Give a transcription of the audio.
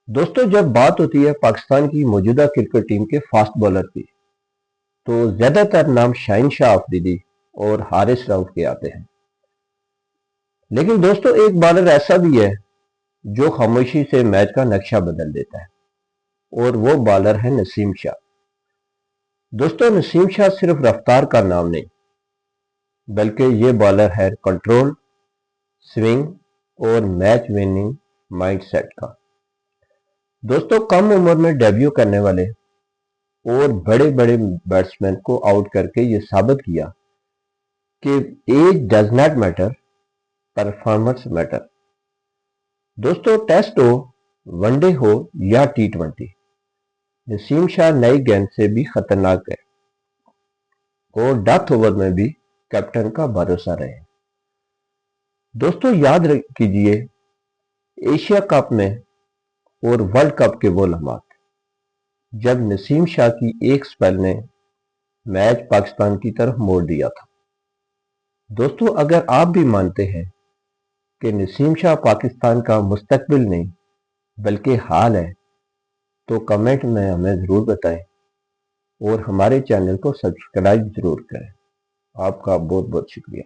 دوستوں جب بات ہوتی ہے پاکستان کی موجودہ کرکٹ ٹیم کے فاسٹ بولر کی تو زیادہ تر نام شاہین شاہ آفریدی اور حارث رؤف کے آتے ہیں. لیکن دوستوں ایک بالر ایسا بھی ہے جو خاموشی سے میچ کا نقشہ بدل دیتا ہے اور وہ بالر ہے نسیم شاہ. دوستوں نسیم شاہ صرف رفتار کا نام نہیں بلکہ یہ بالر ہے کنٹرول، سوئنگ اور میچ وننگ مائنڈ سیٹ کا. دوستوں کم عمر میں ڈیبیو کرنے والے اور بڑے بڑے بیٹسمین کو آؤٹ کر کے یہ ثابت کیا کہ age does not matter, performance matter. دوستوں ٹیسٹ ہو، ون ڈے ہو یا T20، نسیم شاہ نئی گیند سے بھی خطرناک ہے اور ڈیتھ اوور میں بھی کیپٹن کا بھروسہ رہے. دوستوں یاد کیجئے ایشیا کپ میں اور ورلڈ کپ کے وہ لمحات جب نسیم شاہ کی ایک سپیل نے میچ پاکستان کی طرف موڑ دیا تھا. دوستوں اگر آپ بھی مانتے ہیں کہ نسیم شاہ پاکستان کا مستقبل نہیں بلکہ حال ہے تو کمنٹ میں ہمیں ضرور بتائیں اور ہمارے چینل کو سبسکرائب ضرور کریں. آپ کا بہت بہت شکریہ.